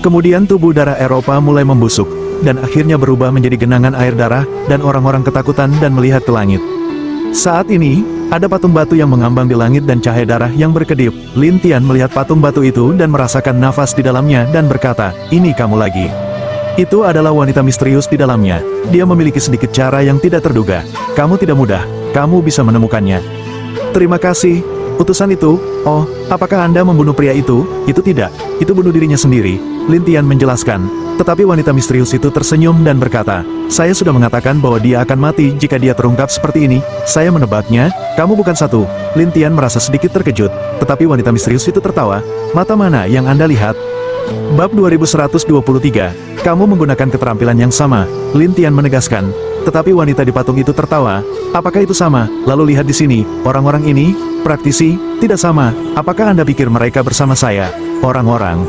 Kemudian tubuh darah Eropa mulai membusuk, dan akhirnya berubah menjadi genangan air darah, dan orang-orang ketakutan dan melihat ke langit. Saat ini, ada patung batu yang mengambang di langit dan cahaya darah yang berkedip. Lin Tian melihat patung batu itu dan merasakan nafas di dalamnya dan berkata, "Ini kamu lagi." Itu adalah wanita misterius di dalamnya. Dia memiliki sedikit cara yang tidak terduga. "Kamu tidak mudah, kamu bisa menemukannya." "Terima kasih, utusan itu." "Oh, apakah Anda membunuh pria itu?" "Itu tidak, itu bunuh dirinya sendiri," Lin Tian menjelaskan. Tetapi wanita misterius itu tersenyum dan berkata, "Saya sudah mengatakan bahwa dia akan mati jika dia terungkap seperti ini. Saya menebaknya, kamu bukan satu." Lin Tian merasa sedikit terkejut, tetapi wanita misterius itu tertawa. "Mata mana yang Anda lihat?" Bab 2123, "Kamu menggunakan keterampilan yang sama," Lin Tian menegaskan. Tetapi wanita di patung itu tertawa. "Apakah itu sama? Lalu lihat di sini, orang-orang ini, praktisi, tidak sama. Apakah Anda pikir mereka bersama saya?" Orang-orang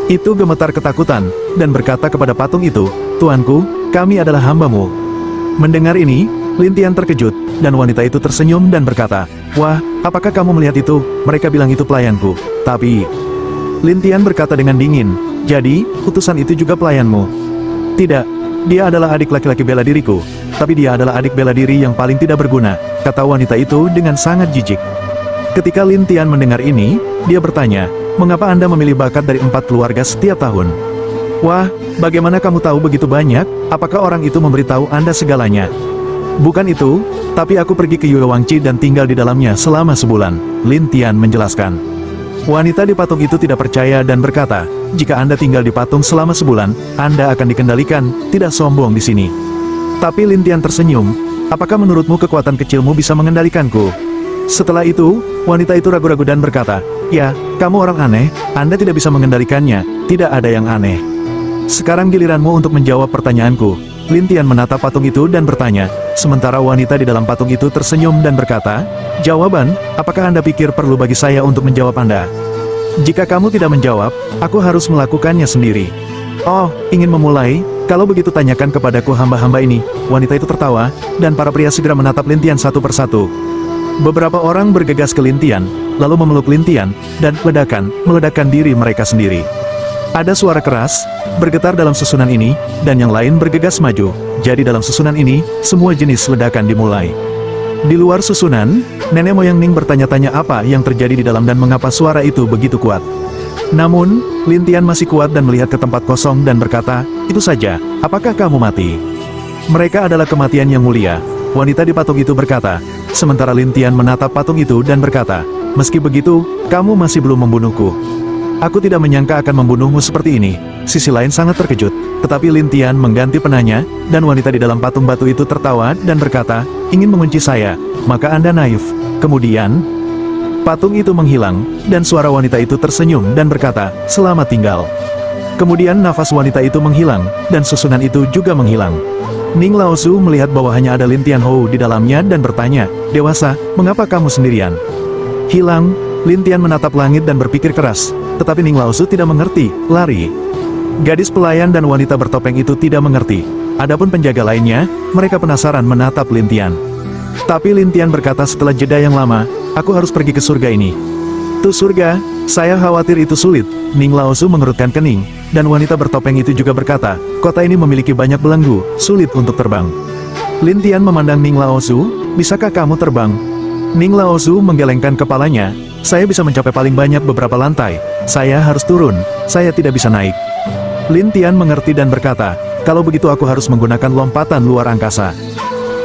itu gemetar ketakutan, dan berkata kepada patung itu, "Tuanku, kami adalah hambamu." Mendengar ini, Lin Tian terkejut, dan wanita itu tersenyum dan berkata, "Wah, apakah kamu melihat itu? Mereka bilang itu pelayanku." Tapi, Lin Tian berkata dengan dingin, "Jadi, utusan itu juga pelayanmu?" "Tidak, dia adalah adik laki-laki bela diriku, tapi dia adalah adik bela diri yang paling tidak berguna," kata wanita itu dengan sangat jijik. Ketika Lin Tian mendengar ini, dia bertanya, "Mengapa Anda memilih bakat dari 4 keluarga setiap tahun?" "Wah, bagaimana kamu tahu begitu banyak? Apakah orang itu memberitahu Anda segalanya?" "Bukan itu, tapi aku pergi ke Yuewangchi dan tinggal di dalamnya selama sebulan," Lin Tian menjelaskan. Wanita di patung itu tidak percaya dan berkata, "Jika Anda tinggal di patung selama sebulan, Anda akan dikendalikan, tidak sombong di sini." Tapi Lin Tian tersenyum, "Apakah menurutmu kekuatan kecilmu bisa mengendalikanku?" Setelah itu, wanita itu ragu-ragu dan berkata, "Ya, kamu orang aneh, Anda tidak bisa mengendalikannya, tidak ada yang aneh." "Sekarang giliranmu untuk menjawab pertanyaanku." Lin Tian menatap patung itu dan bertanya, sementara wanita di dalam patung itu tersenyum dan berkata, "Jawaban, apakah Anda pikir perlu bagi saya untuk menjawab Anda? Jika kamu tidak menjawab, aku harus melakukannya sendiri." "Oh, ingin memulai? Kalau begitu tanyakan kepadaku hamba-hamba ini." Wanita itu tertawa, dan para pria segera menatap Lin Tian satu persatu. Beberapa orang bergegas ke Lin Tian, lalu memeluk Lin Tian, dan meledakkan diri mereka sendiri. Ada suara keras, bergetar dalam susunan ini, dan yang lain bergegas maju. Jadi dalam susunan ini, semua jenis ledakan dimulai. Di luar susunan, nenek moyang Ning bertanya-tanya apa yang terjadi di dalam dan mengapa suara itu begitu kuat. Namun, Lin Tian masih kuat dan melihat ke tempat kosong dan berkata, "Itu saja, apakah kamu mati?" "Mereka adalah kematian yang mulia," wanita di patung itu berkata, sementara Lin Tian menatap patung itu dan berkata, "Meski begitu, kamu masih belum membunuhku. Aku tidak menyangka akan membunuhmu seperti ini." Sisi lain sangat terkejut, tetapi Lin Tian mengganti penanya, dan wanita di dalam patung batu itu tertawa dan berkata, "Ingin mengunci saya, maka Anda naif." Kemudian, patung itu menghilang, dan suara wanita itu tersenyum dan berkata, "Selamat tinggal." Kemudian nafas wanita itu menghilang, dan susunan itu juga menghilang. Ning Laosu melihat bahwa hanya ada Lin Tianhou di dalamnya dan bertanya, "Dewasa, mengapa kamu sendirian?" "Hilang." Lin Tian menatap langit dan berpikir keras, tetapi Ning Laosu tidak mengerti, lari. Gadis pelayan dan wanita bertopeng itu tidak mengerti. Adapun penjaga lainnya, mereka penasaran menatap Lin Tian. Tapi Lin Tian berkata setelah jeda yang lama, aku harus pergi ke surga ini. Tuh surga, saya khawatir itu sulit. Ning Laosu mengerutkan kening, dan wanita bertopeng itu juga berkata, kota ini memiliki banyak belenggu, sulit untuk terbang. Lin Tian memandang Ning Laosu, bisakah kamu terbang? Ning Laosu menggelengkan kepalanya, saya bisa mencapai paling banyak beberapa lantai, saya harus turun, saya tidak bisa naik. Lin Tian mengerti dan berkata, kalau begitu aku harus menggunakan lompatan luar angkasa.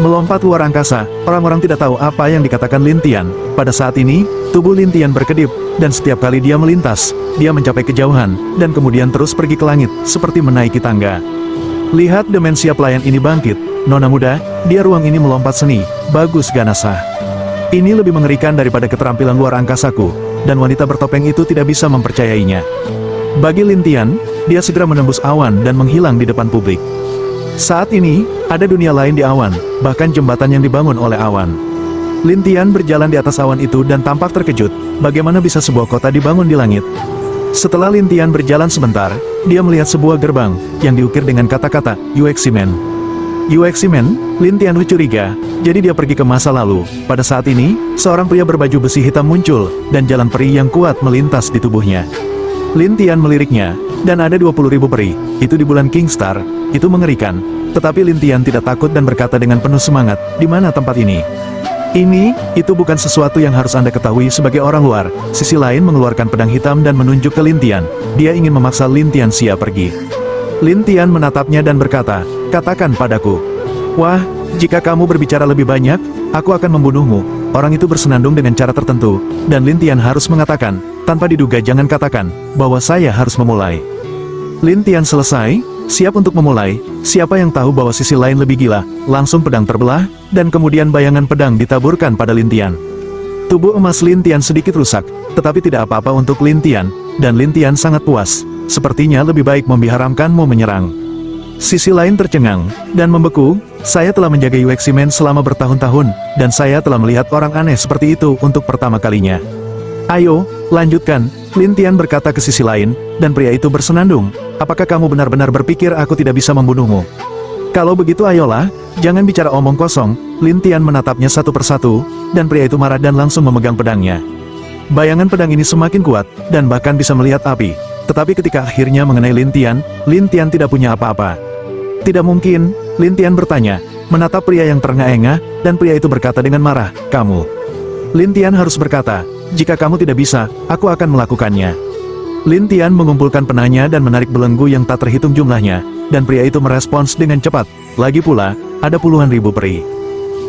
Melompat luar angkasa, orang-orang tidak tahu apa yang dikatakan Lin Tian. Pada saat ini, tubuh Lin Tian berkedip, dan setiap kali dia melintas, dia mencapai kejauhan, dan kemudian terus pergi ke langit, seperti menaiki tangga. Lihat demensia pelayan ini bangkit, nona muda, dia ruang ini melompat seni, bagus Ganasa. Ini lebih mengerikan daripada keterampilan luar angkasaku, dan wanita bertopeng itu tidak bisa mempercayainya. Bagi Lin Tian, dia segera menembus awan dan menghilang di depan publik. Saat ini, ada dunia lain di awan, bahkan jembatan yang dibangun oleh awan. Lin Tian berjalan di atas awan itu dan tampak terkejut, bagaimana bisa sebuah kota dibangun di langit. Setelah Lin Tian berjalan sebentar, dia melihat sebuah gerbang, yang diukir dengan kata-kata, Yueximen. Yueximen, Lin Tian curiga, jadi dia pergi ke masa lalu. Pada saat ini, seorang pria berbaju besi hitam muncul, dan jalan peri yang kuat melintas di tubuhnya. Lin Tian meliriknya, dan ada 20.000 peri, itu di bulan Kingstar, itu mengerikan. Tetapi Lin Tian tidak takut dan berkata dengan penuh semangat, di mana tempat ini? Itu bukan sesuatu yang harus Anda ketahui sebagai orang luar. Sisi lain mengeluarkan pedang hitam dan menunjuk ke Lin Tian. Dia ingin memaksa Lin Tian siap pergi. Lin Tian menatapnya dan berkata, katakan padaku. Wah, jika kamu berbicara lebih banyak, aku akan membunuhmu. Orang itu bersenandung dengan cara tertentu, dan Lin Tian harus mengatakan, tanpa diduga jangan katakan, bahwa saya harus memulai. Lin Tian selesai, siap untuk memulai, siapa yang tahu bahwa sisi lain lebih gila, langsung pedang terbelah, dan kemudian bayangan pedang ditaburkan pada Lin Tian. Tubuh emas Lin Tian sedikit rusak, tetapi tidak apa-apa untuk Lin Tian, dan Lin Tian sangat puas, sepertinya lebih baik membiarkanmu menyerang. Sisi lain tercengang, dan membeku, saya telah menjaga Yueximen selama bertahun-tahun, dan saya telah melihat orang aneh seperti itu untuk pertama kalinya. Ayo, lanjutkan, Lin Tian berkata ke sisi lain, dan pria itu bersenandung, apakah kamu benar-benar berpikir aku tidak bisa membunuhmu? Kalau begitu ayolah, jangan bicara omong kosong. Lin Tian menatapnya satu persatu, dan pria itu marah dan langsung memegang pedangnya. Bayangan pedang ini semakin kuat, dan bahkan bisa melihat api. Tetapi ketika akhirnya mengenai Lin Tian tidak punya apa-apa. Tidak mungkin, Lin Tian bertanya, menatap pria yang terengah-engah, dan pria itu berkata dengan marah, kamu. Lin Tian harus berkata, jika kamu tidak bisa, aku akan melakukannya. Lin Tian mengumpulkan penanya dan menarik belenggu yang tak terhitung jumlahnya, dan pria itu merespons dengan cepat. Lagi pula, ada puluhan ribu peri.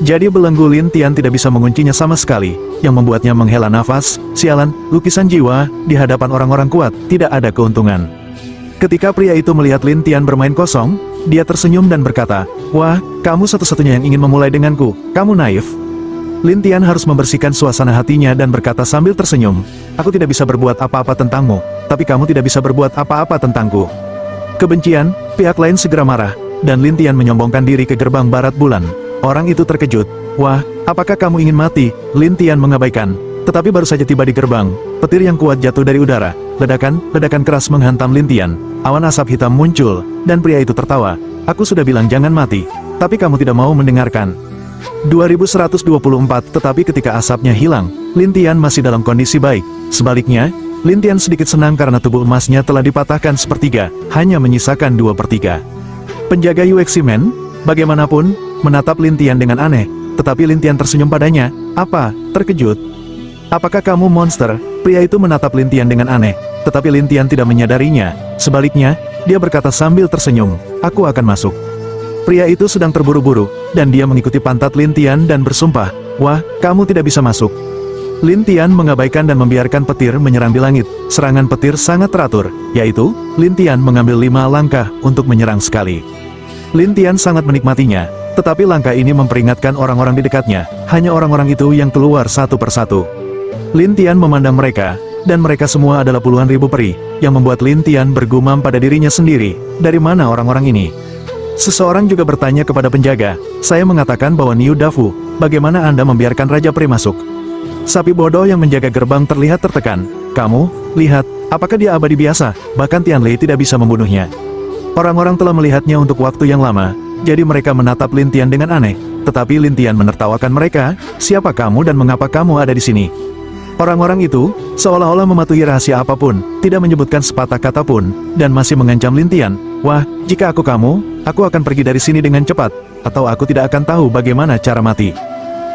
Jadi belenggu Lin Tian tidak bisa menguncinya sama sekali, yang membuatnya menghela nafas. Sialan, lukisan jiwa, di hadapan orang-orang kuat, tidak ada keuntungan. Ketika pria itu melihat Lin Tian bermain kosong, dia tersenyum dan berkata, wah, kamu satu-satunya yang ingin memulai denganku, kamu naif. Lin Tian harus membersihkan suasana hatinya dan berkata sambil tersenyum, aku tidak bisa berbuat apa-apa tentangmu, tapi kamu tidak bisa berbuat apa-apa tentangku. Kebencian, pihak lain segera marah, dan Lin Tian menyombongkan diri ke gerbang barat bulan. Orang itu terkejut, wah, apakah kamu ingin mati? Lin Tian mengabaikan, tetapi baru saja tiba di gerbang, petir yang kuat jatuh dari udara, ledakan keras menghantam Lin Tian, awan asap hitam muncul, dan pria itu tertawa, aku sudah bilang jangan mati, tapi kamu tidak mau mendengarkan. 2124 Tetapi ketika asapnya hilang, Lin Tian masih dalam kondisi baik. Sebaliknya, Lin Tian sedikit senang karena tubuh emasnya telah dipatahkan sepertiga, hanya menyisakan 2/3. Penjaga Yueximen, bagaimanapun, menatap Lin Tian dengan aneh, tetapi Lin Tian tersenyum padanya. Apa? Terkejut? Apakah kamu monster? Pria itu menatap Lin Tian dengan aneh, tetapi Lin Tian tidak menyadarinya. Sebaliknya, dia berkata sambil tersenyum, aku akan masuk. Pria itu sedang terburu-buru, dan dia mengikuti pantat Lin Tian dan bersumpah, wah, kamu tidak bisa masuk. Lin Tian mengabaikan dan membiarkan petir menyerang di langit. Serangan petir sangat teratur, yaitu, Lin Tian mengambil 5 langkah untuk menyerang sekali. Lin Tian sangat menikmatinya, tetapi langkah ini memperingatkan orang-orang di dekatnya, hanya orang-orang itu yang keluar satu persatu. Lin Tian memandang mereka, dan mereka semua adalah puluhan ribu peri, yang membuat Lin Tian bergumam pada dirinya sendiri, dari mana orang-orang ini? Seseorang juga bertanya kepada penjaga, saya mengatakan bahwa Niu Dafu, bagaimana Anda membiarkan Raja Peri masuk? Sapi bodoh yang menjaga gerbang terlihat tertekan, kamu, lihat, apakah dia abadi biasa, bahkan Tianlei tidak bisa membunuhnya. Orang-orang telah melihatnya untuk waktu yang lama, jadi mereka menatap Lin Tian dengan aneh, tetapi Lin Tian menertawakan mereka. Siapa kamu dan mengapa kamu ada di sini? Orang-orang itu, seolah-olah mematuhi rahasia apapun, tidak menyebutkan sepatah kata pun, dan masih mengancam Lin Tian. Wah, jika aku kamu, aku akan pergi dari sini dengan cepat, atau aku tidak akan tahu bagaimana cara mati.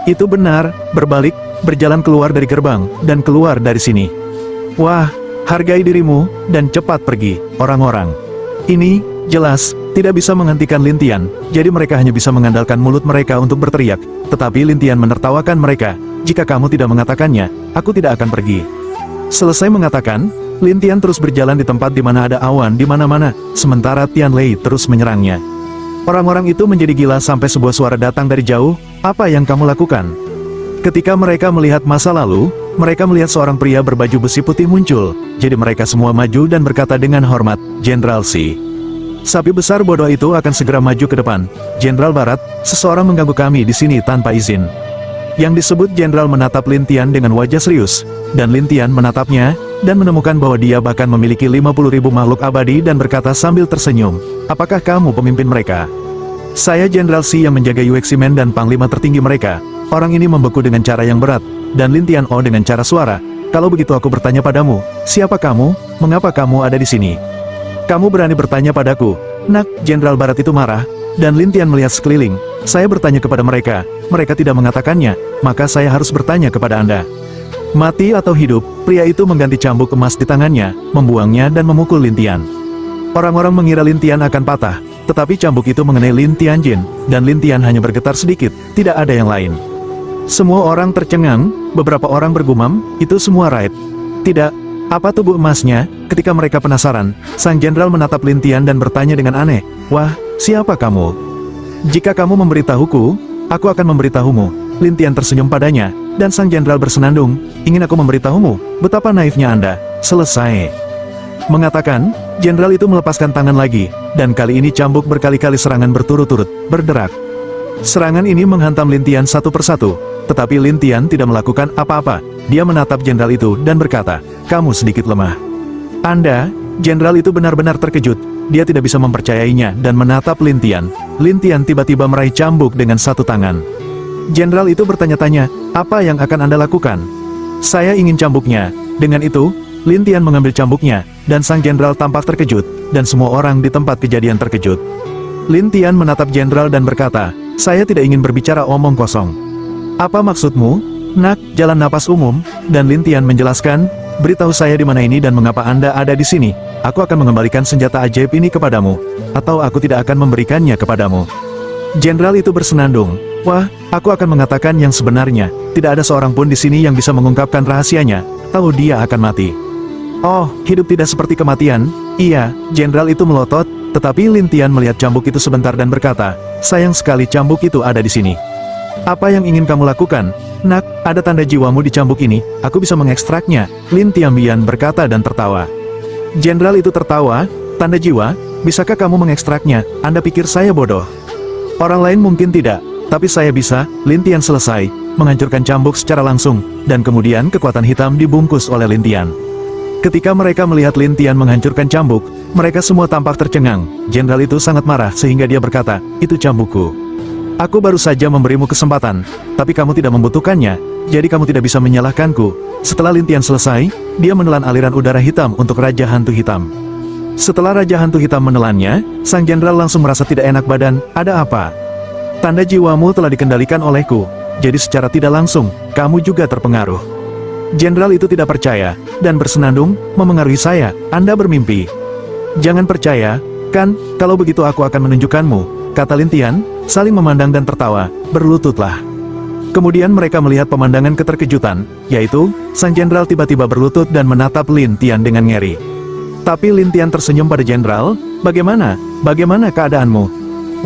Itu benar, berbalik, berjalan keluar dari gerbang, dan keluar dari sini. Wah, hargai dirimu, dan cepat pergi, orang-orang. Ini, jelas, tidak bisa menghentikan Lin Tian, jadi mereka hanya bisa mengandalkan mulut mereka untuk berteriak, tetapi Lin Tian menertawakan mereka. Jika kamu tidak mengatakannya, aku tidak akan pergi. Selesai mengatakan, Lin Tian terus berjalan di tempat di mana ada awan di mana-mana, sementara Tian Lei terus menyerangnya. Orang-orang itu menjadi gila sampai sebuah suara datang dari jauh. Apa yang kamu lakukan? Ketika mereka melihat masa lalu, mereka melihat seorang pria berbaju besi putih muncul. Jadi mereka semua maju dan berkata dengan hormat, Jenderal Xi. Sapi besar bodoh itu akan segera maju ke depan. Jenderal Barat, seseorang mengganggu kami di sini tanpa izin. Yang disebut jenderal menatap Lin Tian dengan wajah serius, dan Lin Tian menatapnya, dan menemukan bahwa dia bahkan memiliki 50.000 makhluk abadi dan berkata sambil tersenyum, apakah kamu pemimpin mereka? Saya Jenderal Xi yang menjaga Yueximen dan panglima tertinggi mereka. Orang ini membeku dengan cara yang berat, dan Lin Tian oh dengan cara suara, kalau begitu aku bertanya padamu, siapa kamu, mengapa kamu ada di sini? Kamu berani bertanya padaku? Nak, Jenderal Barat itu marah, dan Lin Tian melihat sekeliling. Saya bertanya kepada mereka tidak mengatakannya, maka saya harus bertanya kepada Anda. Mati atau hidup, pria itu mengganti cambuk emas di tangannya, membuangnya dan memukul Lin Tian. Orang-orang mengira Lin Tian akan patah, tetapi cambuk itu mengenai Lin Tianjin, dan Lin Tian hanya bergetar sedikit, tidak ada yang lain. Semua orang tercengang, beberapa orang bergumam, itu semua raib. Tidak, apa tubuh emasnya? Ketika mereka penasaran, sang jenderal menatap Lin Tian dan bertanya dengan aneh, wah, siapa kamu? Jika kamu memberitahuku, aku akan memberitahumu. Lin Tian tersenyum padanya, dan sang jenderal bersenandung, ingin aku memberitahumu, betapa naifnya Anda. Selesai. Mengatakan, jenderal itu melepaskan tangan lagi, dan kali ini cambuk berkali-kali serangan berturut-turut, berderak. Serangan ini menghantam Lin Tian satu persatu, tetapi Lin Tian tidak melakukan apa-apa. Dia menatap jenderal itu dan berkata, kamu sedikit lemah. Anda, jenderal itu benar-benar terkejut. Dia tidak bisa mempercayainya dan menatap Lin Tian. Lin Tian tiba-tiba meraih cambuk dengan satu tangan. Jenderal itu bertanya-tanya, apa yang akan Anda lakukan? Saya ingin cambuknya. Dengan itu, Lin Tian mengambil cambuknya, dan sang jenderal tampak terkejut, dan semua orang di tempat kejadian terkejut. Lin Tian menatap jenderal dan berkata, saya tidak ingin berbicara omong kosong. Apa maksudmu? Nak, jalan napas umum, dan Lin Tian menjelaskan, beritahu saya di mana ini dan mengapa Anda ada di sini. Aku akan mengembalikan senjata ajaib ini kepadamu, atau aku tidak akan memberikannya kepadamu. Jenderal itu bersenandung, wah, aku akan mengatakan yang sebenarnya, tidak ada seorang pun di sini yang bisa mengungkapkan rahasianya, tahu dia akan mati. Oh, hidup tidak seperti kematian, iya, jenderal itu melotot, tetapi Lin Tian melihat cambuk itu sebentar dan berkata, sayang sekali cambuk itu ada di sini. Apa yang ingin kamu lakukan? Nak, ada tanda jiwamu di cambuk ini, aku bisa mengekstraknya. Lin Tianbian berkata dan tertawa. Jenderal itu tertawa, tanda jiwa, bisakah kamu mengekstraknya? Anda pikir saya bodoh? Orang lain mungkin tidak, tapi saya bisa. Lin Tian selesai, menghancurkan cambuk secara langsung, dan kemudian kekuatan hitam dibungkus oleh Lin Tian. Ketika mereka melihat Lin Tian menghancurkan cambuk, mereka semua tampak tercengang. Jenderal itu sangat marah sehingga dia berkata, itu cambukku. Aku baru saja memberimu kesempatan, tapi kamu tidak membutuhkannya, jadi kamu tidak bisa menyalahkanku. Setelah Lin Tian selesai, dia menelan aliran udara hitam untuk Raja Hantu Hitam. Setelah Raja Hantu Hitam menelannya, sang jenderal langsung merasa tidak enak badan. Ada apa? Tanda jiwamu telah dikendalikan olehku, jadi secara tidak langsung, kamu juga terpengaruh. Jenderal itu tidak percaya, dan bersenandung, memengaruhi saya, Anda bermimpi. Jangan percaya, kan, kalau begitu aku akan menunjukkanmu, kata Lin Tian, saling memandang dan tertawa, berlututlah. Kemudian mereka melihat pemandangan keterkejutan, yaitu, sang jenderal tiba-tiba berlutut dan menatap Lin Tian dengan ngeri. Tapi Lin Tian tersenyum pada jenderal, bagaimana keadaanmu?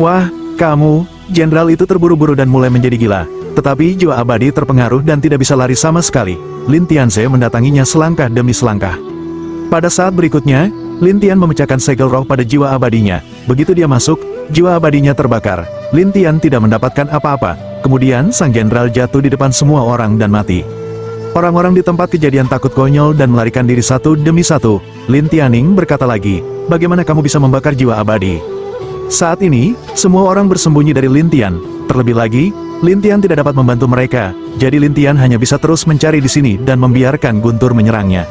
Wah, kamu, jenderal itu terburu-buru dan mulai menjadi gila, tetapi jiwa abadi terpengaruh dan tidak bisa lari sama sekali. Lin Tianze mendatanginya selangkah demi selangkah. Pada saat berikutnya, Lin Tian memecahkan segel roh pada jiwa abadinya. Begitu dia masuk, jiwa abadinya terbakar. Lin Tian tidak mendapatkan apa-apa. Kemudian sang jenderal jatuh di depan semua orang dan mati. Orang-orang di tempat kejadian takut konyol dan melarikan diri satu demi satu. Lin Tianing berkata lagi, bagaimana kamu bisa membakar jiwa abadi? Saat ini, semua orang bersembunyi dari Lin Tian, Terlebih lagi, Lin Tian tidak dapat membantu mereka, jadi Lin Tian hanya bisa terus mencari di sini dan membiarkan Guntur menyerangnya.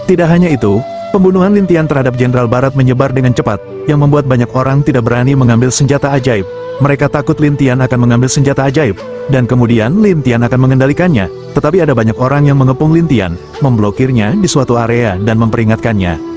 Tidak hanya itu, pembunuhan Lin Tian terhadap Jenderal Barat menyebar dengan cepat, yang membuat banyak orang tidak berani mengambil senjata ajaib. Mereka takut Lin Tian akan mengambil senjata ajaib, dan kemudian Lin Tian akan mengendalikannya, tetapi ada banyak orang yang mengepung Lin Tian, memblokirnya di suatu area dan memperingatkannya.